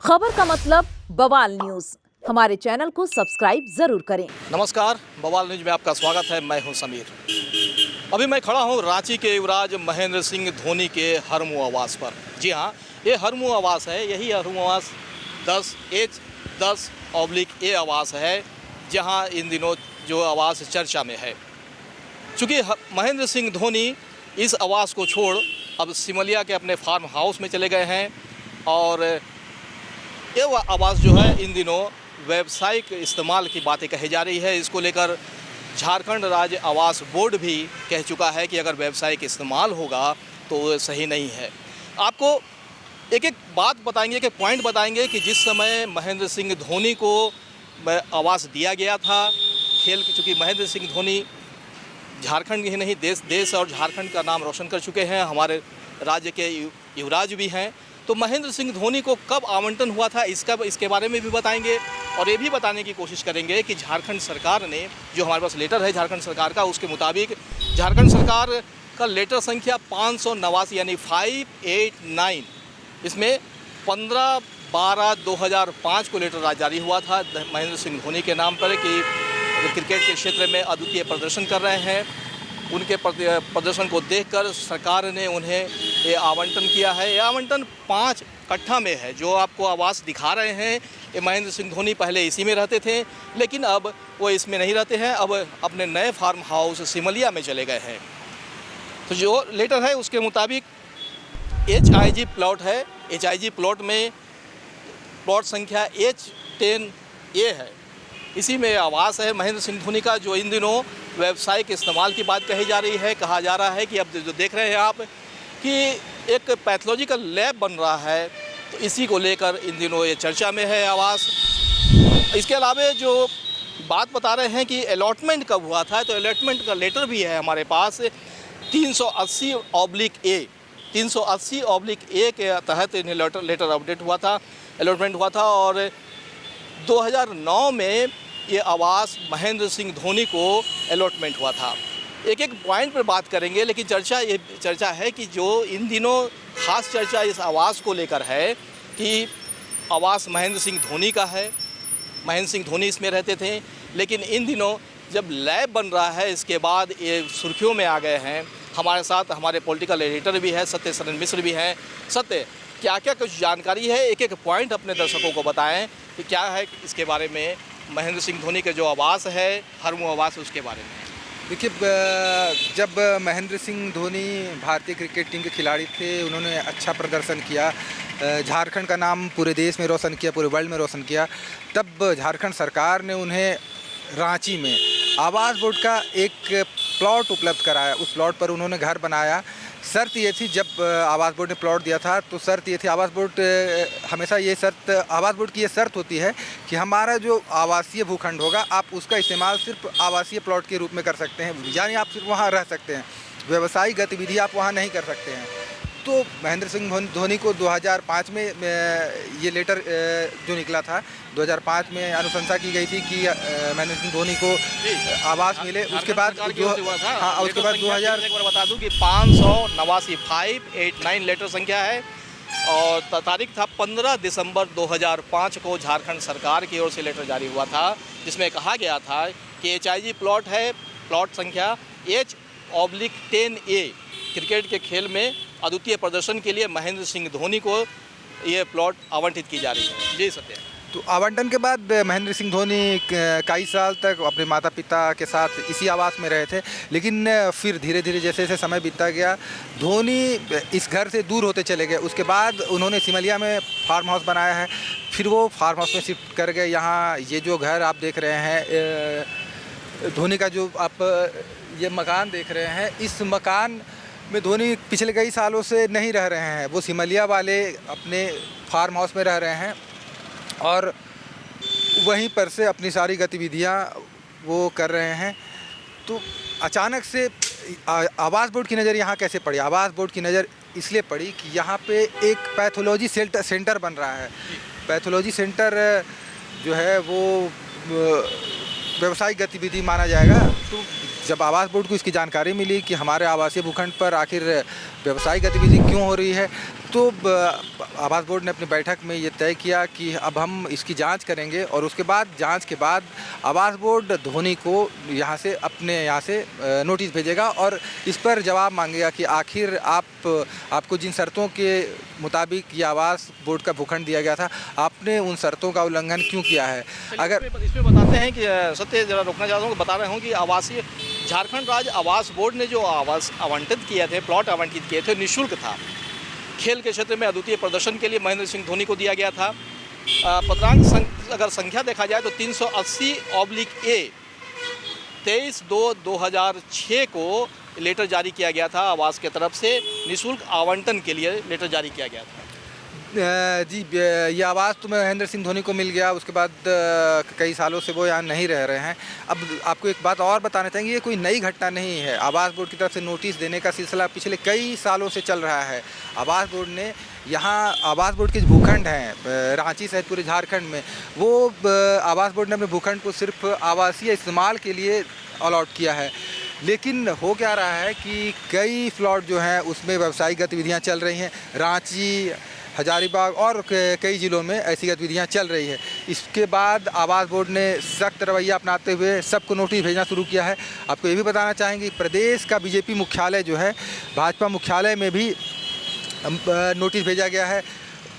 खबर का मतलब बवाल न्यूज। हमारे चैनल को सब्सक्राइब जरूर करें। नमस्कार, बवाल न्यूज में आपका स्वागत है। मैं हूं समीर। अभी मैं खड़ा हूं रांची के युवराज महेंद्र सिंह धोनी के हरमू आवास पर। जी हां, ये हरमू आवास है। यही हरमू आवास 10/10/A आवास है, जहां इन दिनों जो आवास चर्चा में है। चूँकि महेंद्र सिंह धोनी इस आवास को छोड़ अब सिमलिया के अपने फार्म हाउस में चले गए हैं और ये आवास जो है इन दिनों व्यावसायिक इस्तेमाल की बातें कही जा रही है। इसको लेकर झारखंड राज्य आवास बोर्ड भी कह चुका है कि अगर व्यावसायिक इस्तेमाल होगा तो वो सही नहीं है। आपको एक एक बात बताएंगे, एक एक पॉइंट बताएंगे कि जिस समय महेंद्र सिंह धोनी को आवास दिया गया था, चूँकि महेंद्र सिंह धोनी झारखंड ही नहीं देश और झारखंड का नाम रोशन कर चुके हैं, हमारे राज्य के युवराज भी हैं। तो महेंद्र सिंह धोनी को कब आवंटन हुआ था इसके बारे में भी बताएंगे और ये भी बताने की कोशिश करेंगे कि झारखंड सरकार ने, जो हमारे पास लेटर है झारखंड सरकार का, उसके मुताबिक झारखंड सरकार का लेटर संख्या 589 यानी 589, इसमें 15/12/2005 को लेटर जारी हुआ था महेंद्र सिंह धोनी के नाम पर कि क्रिकेट के क्षेत्र में अद्वितीय प्रदर्शन कर रहे हैं। उनके प्रदर्शन को देखकर सरकार ने उन्हें ये आवंटन किया है। ये आवंटन 5 कट्ठा में है। जो आपको आवास दिखा रहे हैं, ये महेंद्र सिंह धोनी पहले इसी में रहते थे, लेकिन अब वो इसमें नहीं रहते हैं, अब अपने नए फार्म हाउस सिमलिया में चले गए हैं। तो जो लेटर है उसके मुताबिक HIG प्लॉट है। HIG प्लॉट में प्लॉट संख्या H10A है। इसी में आवास है महेंद्र सिंह धोनी का, जो इन दिनों व्यावसायिक इस्तेमाल की बात कही जा रही है। कहा जा रहा है कि अब जो देख रहे हैं आप कि एक पैथोलॉजिकल लैब बन रहा है, तो इसी को लेकर इन दिनों ये चर्चा में है आवास। इसके अलावा जो बात बता रहे हैं कि अलॉटमेंट कब हुआ था, तो अलॉटमेंट का लेटर भी है हमारे पास 380/A के तहत इन्हें लेटर अपडेट हुआ था, अलॉटमेंट हुआ था और 2009 में ये आवास महेंद्र सिंह धोनी को अलॉटमेंट हुआ था। एक एक पॉइंट पर बात करेंगे, लेकिन चर्चा है कि जो इन दिनों खास चर्चा इस आवास को लेकर है कि आवास महेंद्र सिंह धोनी का है, महेंद्र सिंह धोनी इसमें रहते थे, लेकिन इन दिनों जब लैब बन रहा है इसके बाद ये सुर्खियों में आ गए हैं। हमारे साथ हमारे पॉलिटिकल एडिटर भी है, सत्य सरन मिश्र भी हैं। सत्य, क्या क्या कुछ जानकारी है, एक एक पॉइंट अपने दर्शकों को बताएं कि क्या है इसके बारे में, महेंद्र सिंह धोनी के जो आवास है हरमू आवास, उसके बारे में। देखिए, जब महेंद्र सिंह धोनी भारतीय क्रिकेट टीम के खिलाड़ी थे, उन्होंने अच्छा प्रदर्शन किया, झारखंड का नाम पूरे देश में रोशन किया, पूरे वर्ल्ड में रोशन किया, तब झारखंड सरकार ने उन्हें रांची में आवास बोर्ड का एक प्लॉट उपलब्ध कराया। उस प्लॉट पर उन्होंने घर बनाया। शर्त ये थी, जब आवास बोर्ड ने प्लॉट दिया था तो शर्त ये थी, आवास बोर्ड हमेशा ये शर्त, आवास बोर्ड की ये शर्त होती है कि हमारा जो आवासीय भूखंड होगा आप उसका इस्तेमाल सिर्फ आवासीय प्लॉट के रूप में कर सकते हैं, यानी आप सिर्फ वहाँ रह सकते हैं, व्यवसायिक गतिविधि आप वहाँ नहीं कर सकते हैं। तो महेंद्र सिंह धोनी को 2005 में ये लेटर जो निकला था, 2005 में अनुशंसा की गई थी कि महेंद्र सिंह धोनी को आवास मिले। उसके बाद उसके बाद 2000 एक बार बता दूं कि 589 लेटर संख्या है और तारीख था 15 दिसंबर 2005 को झारखंड सरकार की ओर से लेटर जारी हुआ था, जिसमें कहा गया था कि HIG प्लॉट है, प्लॉट संख्या H/10A, क्रिकेट के खेल में अद्वितीय प्रदर्शन के लिए महेंद्र सिंह धोनी को ये प्लॉट आवंटित की जा रही है। जी सत्य। तो आवंटन के बाद महेंद्र सिंह धोनी कई साल तक अपने माता पिता के साथ इसी आवास में रहे थे, लेकिन फिर धीरे धीरे जैसे जैसे समय बीतता गया, धोनी इस घर से दूर होते चले गए। उसके बाद उन्होंने सिमलिया में फार्म हाउस बनाया है, फिर वो फार्म हाउस में शिफ्ट कर गए। यहाँ ये जो घर आप देख रहे हैं, धोनी का जो आप ये मकान देख रहे हैं, इस मकान में धोनी पिछले कई सालों से नहीं रह रहे हैं। वो सिमलिया वाले अपने फार्म हाउस में रह रहे हैं और वहीं पर से अपनी सारी गतिविधियां वो कर रहे हैं। तो अचानक से आवास बोर्ड की नज़र यहाँ कैसे पड़ी? आवास बोर्ड की नज़र इसलिए पड़ी कि यहाँ पे एक पैथोलॉजी सेंटर बन रहा है। पैथोलॉजी सेंटर जो है वो व्यावसायिक गतिविधि माना जाएगा। तो जब आवास बोर्ड को इसकी जानकारी मिली कि हमारे आवासीय भूखंड पर आखिर व्यवसायिक गतिविधि क्यों हो रही है, तो आवास बोर्ड ने अपनी बैठक में ये तय किया कि अब हम इसकी जांच करेंगे और उसके बाद जांच के बाद आवास बोर्ड धोनी को यहाँ से नोटिस भेजेगा और इस पर जवाब मांगेगा कि आखिर आपको जिन शर्तों के मुताबिक ये आवास बोर्ड का भूखंड दिया गया था, आपने उन शर्तों का उल्लंघन क्यों किया है। अगर इसमें बताते हैं कि सत्य जरा रोकना चाहता हूँ, बता रहा हूँ कि आवासीय झारखंड राज्य आवास बोर्ड ने जो आवास आवंटित किए थे, प्लॉट आवंटित किए थे, निःशुल्क था। खेल के क्षेत्र में अद्वितीय प्रदर्शन के लिए महेंद्र सिंह धोनी को दिया गया था। पत्रांक अगर संख्या देखा जाए तो 380/A 23/2/2006 को लेटर जारी किया गया था। आवास के तरफ से निःशुल्क आवंटन के लिए लेटर जारी किया गया था। जी, ये आवाज़ तो महेंद्र सिंह धोनी को मिल गया, उसके बाद कई सालों से वो यहाँ नहीं रह रहे हैं। अब आपको एक बात और बताना चाहेंगे, ये कोई नई घटना नहीं है। आवास बोर्ड की तरफ से नोटिस देने का सिलसिला पिछले कई सालों से चल रहा है। आवास बोर्ड ने यहाँ आवास बोर्ड के जो भूखंड हैं रांची सहित पूरे झारखंड में, वो आवास बोर्ड ने अपने भूखंड को सिर्फ आवासीय इस्तेमाल के लिए अलॉट किया है। लेकिन हो क्या रहा है कि कई प्लॉट जो हैं उसमें व्यावसायिक गतिविधियाँ चल रही हैं। रांची, हजारीबाग और कई ज़िलों में ऐसी गतिविधियाँ चल रही है। इसके बाद आवास बोर्ड ने सख्त रवैया अपनाते हुए सबको नोटिस भेजना शुरू किया है। आपको ये भी बताना चाहेंगे प्रदेश का बीजेपी मुख्यालय जो है, भाजपा मुख्यालय में भी नोटिस भेजा गया है।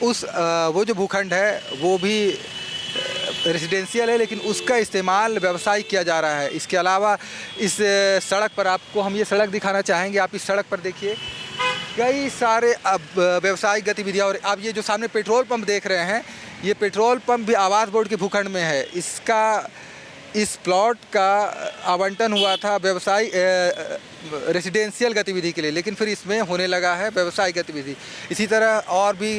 वो जो भूखंड है वो भी रेजिडेंशियल है, लेकिन उसका इस्तेमाल व्यवसायिक किया जा रहा है। इसके अलावा इस सड़क पर आपको हम ये सड़क दिखाना चाहेंगे। आप इस सड़क पर देखिए कई सारे अब व्यवसायिक गतिविधियाँ। और आप ये जो सामने पेट्रोल पंप देख रहे हैं, ये पेट्रोल पंप भी आवास बोर्ड के भूखंड में है। इस प्लॉट का आवंटन हुआ था व्यवसाय रेजिडेंशियल गतिविधि के लिए, लेकिन फिर इसमें होने लगा है व्यवसायिक गतिविधि। इसी तरह और भी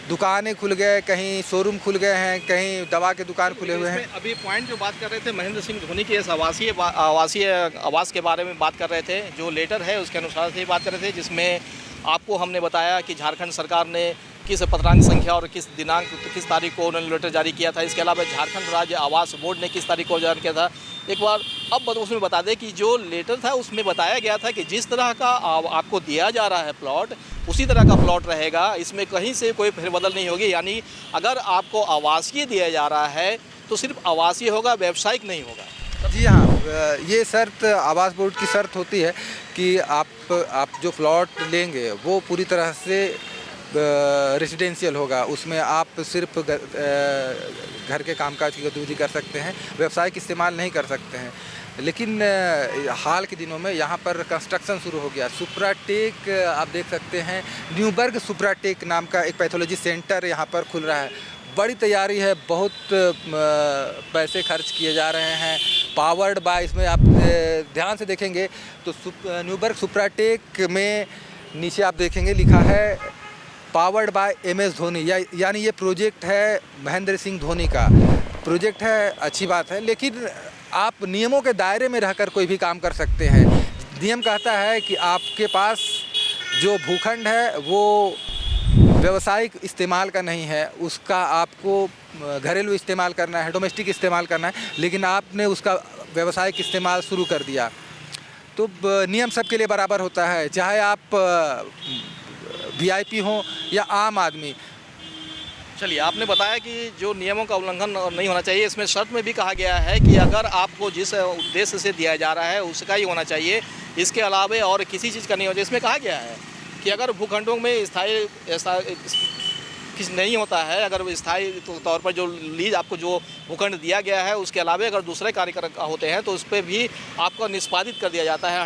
दुकानें खुल गए, कहीं शोरूम खुल गए हैं, कहीं दवा के दुकान खुले हुए हैं। अभी पॉइंट जो बात कर रहे थे महेंद्र सिंह धोनी के इस आवास के बारे में बात कर रहे थे, जो लेटर है उसके अनुसार से बात कर रहे थे, जिसमें आपको हमने बताया कि झारखंड सरकार ने किस पत्रांक संख्या और किस दिनांक, किस तारीख को उन्होंने लेटर जारी किया था। इसके अलावा झारखंड राज्य आवास बोर्ड ने किस तारीख को जारी किया था। एक बार अब उसमें बता दें कि जो लेटर था उसमें बताया गया था कि जिस तरह का आपको दिया जा रहा है प्लॉट, उसी तरह का प्लॉट रहेगा। इसमें कहीं से कोई फेरबदल नहीं होगी। यानी अगर आपको आवासीय दिया जा रहा है तो सिर्फ आवासीय होगा, व्यावसायिक नहीं होगा। जी हाँ, ये शर्त आवास बोर्ड की शर्त होती है कि आप जो प्लॉट लेंगे वो पूरी तरह से रेजिडेंशियल होगा। उसमें आप सिर्फ घर के कामकाज की गतिविधि कर सकते हैं, व्यावसायिक इस्तेमाल नहीं कर सकते हैं। लेकिन हाल के दिनों में यहाँ पर कंस्ट्रक्शन शुरू हो गया। सुप्राटेक आप देख सकते हैं, न्यूबर्ग सुप्राटेक नाम का एक पैथोलॉजी सेंटर यहाँ पर खुल रहा है। बड़ी तैयारी है, बहुत पैसे खर्च किए जा रहे हैं। पावर्ड बाय, इसमें आप ध्यान से देखेंगे तो न्यूबर्ग सुप्राटेक में नीचे आप देखेंगे लिखा है पावर्ड बाय MS धोनी, यानी ये प्रोजेक्ट है महेंद्र सिंह धोनी का प्रोजेक्ट है। अच्छी बात है, लेकिन आप नियमों के दायरे में रहकर कोई भी काम कर सकते हैं। नियम कहता है कि आपके पास जो भूखंड है वो व्यावसायिक इस्तेमाल का नहीं है, उसका आपको घरेलू इस्तेमाल करना है, डोमेस्टिक इस्तेमाल करना है, लेकिन आपने उसका व्यावसायिक इस्तेमाल शुरू कर दिया। तो नियम सबके लिए बराबर होता है, चाहे आप VIP हों या आम आदमी। चलिए, आपने बताया कि जो नियमों का उल्लंघन नहीं होना चाहिए। इसमें शर्त में भी कहा गया है कि अगर आपको जिस उद्देश्य से दिया जा रहा है उसका ही होना चाहिए, इसके अलावे और किसी चीज़ का नहीं होना चाहिए। इसमें कहा गया है कि अगर भूखंडों में स्थायी नहीं होता है, अगर स्थायी तौर पर जो लीज आपको जो भूखंड दिया गया है उसके अलावा अगर दूसरे कार्य होते हैं तो उस पर भी आपको निष्पादित कर दिया जाता है,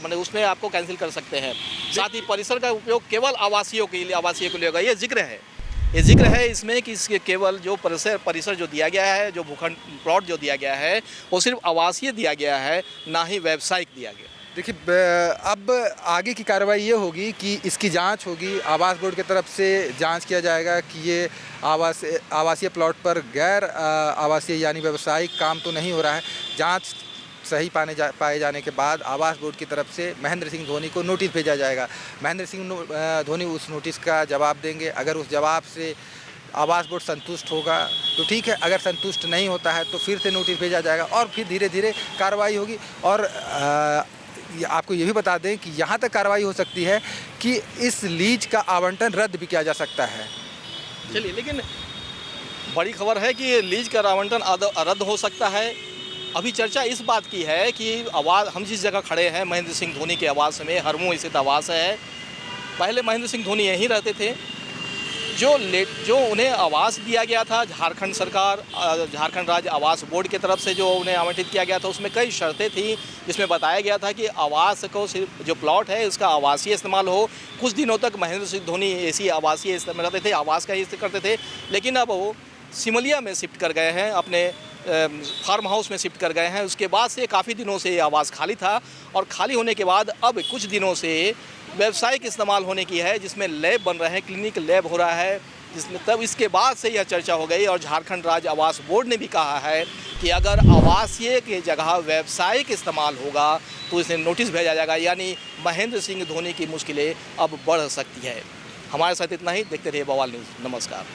मतलब उसमें आपको कैंसिल कर सकते हैं। साथ ही परिसर का उपयोग केवल आवासीय के लिए होगा। ये जिक्र है इसमें कि इसके केवल जो परिसर जो दिया गया है, जो भूखंड प्लॉट जो दिया गया है वो सिर्फ आवासीय दिया गया है, ना ही व्यावसायिक दिया गया। देखिए, अब आगे की कार्रवाई ये होगी कि इसकी जांच होगी। आवास बोर्ड की तरफ से जांच किया जाएगा कि ये आवासीय प्लॉट पर गैर आवासीय यानी व्यावसायिक काम तो नहीं हो रहा है। जांच सही पाए जाने के बाद आवास बोर्ड की तरफ से महेंद्र सिंह धोनी को नोटिस भेजा जाएगा। महेंद्र सिंह धोनी उस नोटिस का जवाब देंगे। अगर उस जवाब से आवास बोर्ड संतुष्ट होगा तो ठीक है, अगर संतुष्ट नहीं होता है तो फिर से नोटिस भेजा जाएगा और फिर धीरे धीरे कार्रवाई होगी। और आपको ये भी बता दें कि यहाँ तक कार्रवाई हो सकती है कि इस लीज का आवंटन रद्द भी किया जा सकता है। चलिए, लेकिन बड़ी खबर है कि लीज का आवंटन रद्द हो सकता है। अभी चर्चा इस बात की है कि आवास, हम जिस जगह खड़े हैं महेंद्र सिंह धोनी के आवास में, हरमू स्थित आवास है। पहले महेंद्र सिंह धोनी यहीं रहते थे। जो उन्हें आवास दिया गया था झारखंड सरकार, झारखंड राज्य आवास बोर्ड की तरफ से जो उन्हें आवंटित किया गया था, उसमें कई शर्तें थी, जिसमें बताया गया था कि आवास को सिर्फ जो प्लॉट है उसका आवासीय इस्तेमाल हो। कुछ दिनों तक महेंद्र सिंह धोनी ऐसी आवासीय इस्तेमाल करते थे, आवास का ही इस्तेमाल करते थे। लेकिन अब वो सिमलिया में शिफ्ट कर गए हैं, अपने फार्म हाउस में शिफ्ट कर गए हैं। उसके बाद से काफ़ी दिनों से ये आवास खाली था और खाली होने के बाद अब कुछ दिनों से व्यावसायिक इस्तेमाल होने की है, जिसमें लैब बन रहे हैं, क्लिनिक लैब हो रहा है, जिसमें तब इसके बाद से यह चर्चा हो गई। और झारखंड राज्य आवास बोर्ड ने भी कहा है कि अगर आवासीय की जगह व्यावसायिक इस्तेमाल होगा तो इसे नोटिस भेजा जाएगा, यानी महेंद्र सिंह धोनी की मुश्किलें अब बढ़ सकती है। हमारे साथ इतना ही, देखते रहिए बवाल न्यूज़। नमस्कार।